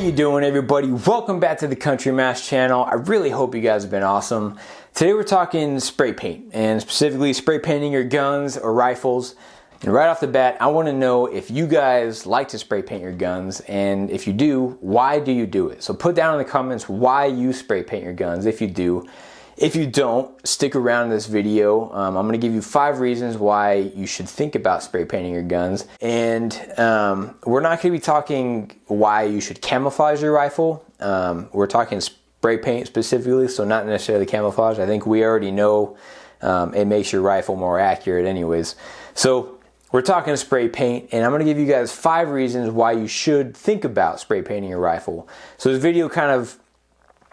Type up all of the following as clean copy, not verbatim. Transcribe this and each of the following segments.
you doing, everybody? Welcome back to the Country Mass channel. I really hope you guys have been awesome. Today we're talking spray paint, and specifically spray painting your guns or rifles. And right off the bat, I want to know if you guys like to spray paint your guns, and if you do, why do you do it? So put down in the comments why you spray paint your guns if you do. If you don't, stick around in this video. I'm going to give you 5 reasons why you should think about spray painting your guns. And we're not going to be talking why you should camouflage your rifle. We're talking spray paint specifically, so not necessarily camouflage. I think we already know it makes your rifle more accurate anyways. So we're talking spray paint, and I'm going to give you guys 5 reasons why you should think about spray painting your rifle. So this video kind of,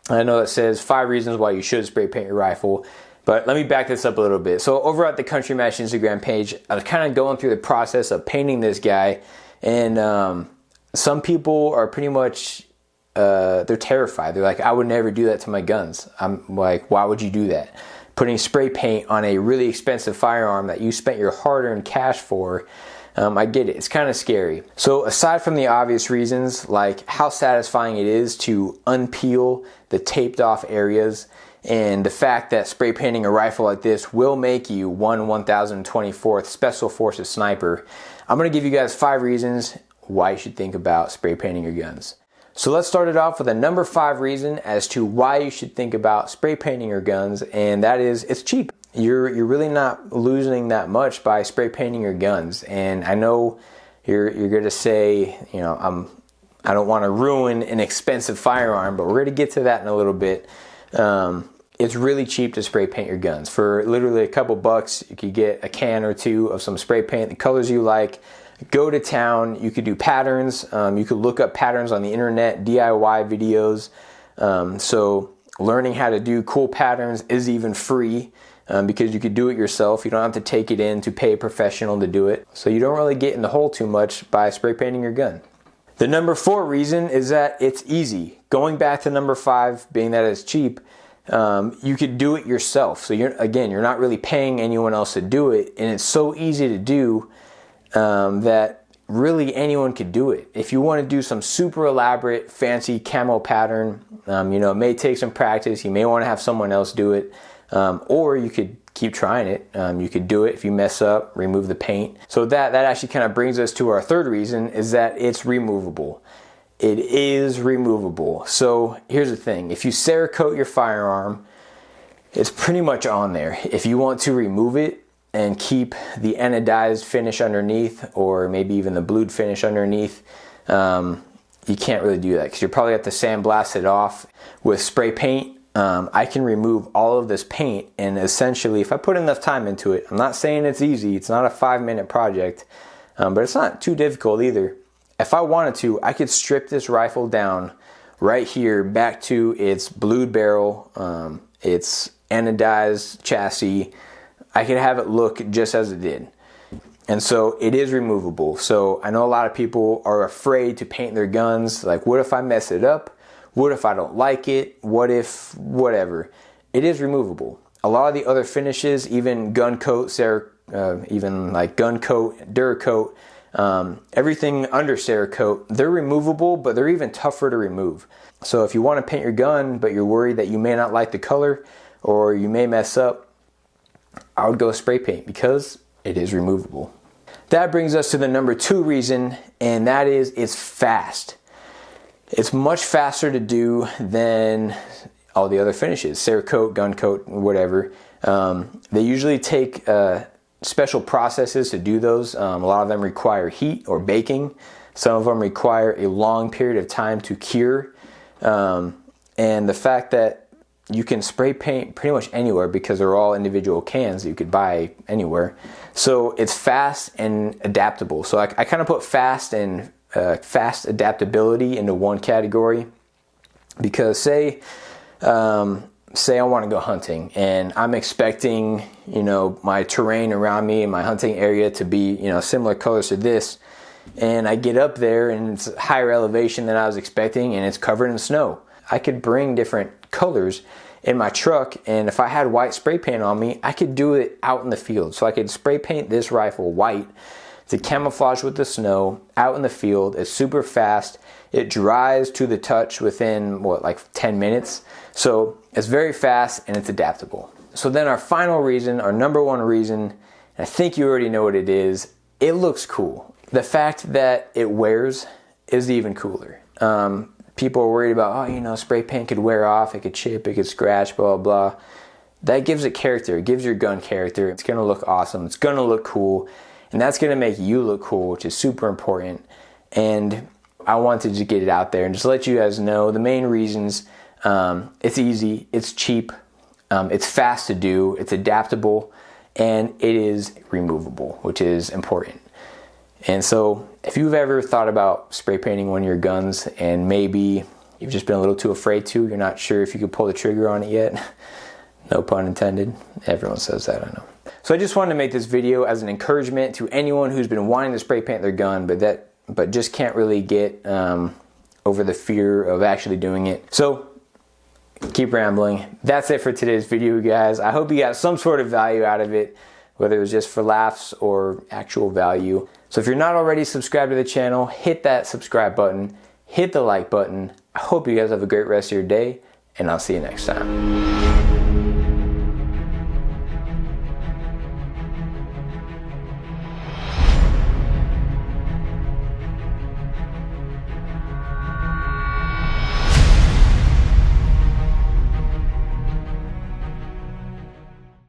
I know it says 5 reasons why you should spray paint your rifle, but let me back this up a little bit. So over at the Country Mash Instagram page, I was kind of going through the process of painting this guy, and some people are pretty much, they're terrified. They're like, I would never do that to my guns. I'm like, why would you do that? Putting spray paint on a really expensive firearm that you spent your hard-earned cash for, I get it, it's kind of scary. So aside from the obvious reasons, like how satisfying it is to unpeel the taped off areas, and the fact that spray painting a rifle like this will make you 1/1024th Special Forces sniper, I'm going to give you guys 5 reasons why you should think about spray painting your guns. So let's start it off with a number 5 reason as to why you should think about spray painting your guns, and that is it's cheap. You're really not losing that much by spray painting your guns. And I know you're going to say, you know, I don't want to ruin an expensive firearm, but we're going to get to that in a little bit. It's really cheap to spray paint your guns. For literally a couple bucks, you could get a can or 2 of some spray paint, the colors you like. Go to town. You could do patterns. You could look up patterns on the internet, DIY videos. So learning how to do cool patterns is even free. Because you could do it yourself. You don't have to take it in to pay a professional to do it. So you don't really get in the hole too much by spray painting your gun. The number 4 reason is that it's easy. Going back to number 5, being that it's cheap, you could do it yourself. So you're not really paying anyone else to do it, and it's so easy to do that really anyone could do it. If you want to do some super elaborate, fancy camo pattern, you know, it may take some practice. You may want to have someone else do it. Or you could keep trying it. You could do it. If you mess up, remove the paint. So that actually kind of brings us to our 3rd reason, is that it's removable. It is removable. So here's the thing. If you Cerakote your firearm, it's pretty much on there. If you want to remove it and keep the anodized finish underneath, or maybe even the blued finish underneath, you can't really do that because you probably have to sandblast it off. With spray paint, I can remove all of this paint, and essentially, if I put enough time into it, I'm not saying it's easy, it's not a 5-minute project, but it's not too difficult either. If I wanted to, I could strip this rifle down right here back to its blued barrel, its anodized chassis. I could have it look just as it did. And so it is removable. So I know a lot of people are afraid to paint their guns, like, what if I mess it up? What if I don't like it? What if whatever? It is removable. A lot of the other finishes, even gun coat, even like gun coat, Duracoat, everything under Cerakote, they're removable, but they're even tougher to remove. So if you want to paint your gun, but you're worried that you may not like the color or you may mess up, I would go spray paint because it is removable. That brings us to the number 2 reason, and that is it's fast. It's much faster to do than all the other finishes, Cerakote, gun coat, whatever. They usually take special processes to do those. A lot of them require heat or baking. Some of them require a long period of time to cure. And the fact that you can spray paint pretty much anywhere, because they're all individual cans that you could buy anywhere. So it's fast and adaptable. So I kind of put fast and fast adaptability into one category, because say I want to go hunting and I'm expecting, you know, my terrain around me and my hunting area to be, you know, similar colors to this, and I get up there and it's higher elevation than I was expecting and it's covered in snow. I could bring different colors in my truck, and if I had white spray paint on me, I could do it out in the field. So I could spray paint this rifle white to camouflage with the snow out in the field. It's super fast. It dries to the touch within, what, like 10 minutes? So it's very fast and it's adaptable. So then our final reason, our number one reason, and I think you already know what it is, it looks cool. The fact that it wears is even cooler. People are worried about, oh, you know, spray paint could wear off, it could chip, it could scratch, blah, blah, blah. That gives it character. It gives your gun character. It's going to look awesome. It's going to look cool. And that's going to make you look cool, which is super important. And I wanted to get it out there and just let you guys know the main reasons. It's easy, it's cheap, it's fast to do, it's adaptable, and it is removable, which is important. And so if you've ever thought about spray painting one of your guns and maybe you've just been a little too afraid to, you're not sure if you could pull the trigger on it yet, no pun intended, everyone says that, I know. So I just wanted to make this video as an encouragement to anyone who's been wanting to spray paint their gun but just can't really get over the fear of actually doing it. So keep rambling. That's it for today's video, guys. I hope you got some sort of value out of it, whether it was just for laughs or actual value. So if you're not already subscribed to the channel, hit that subscribe button, hit the like button. I hope you guys have a great rest of your day, and I'll see you next time.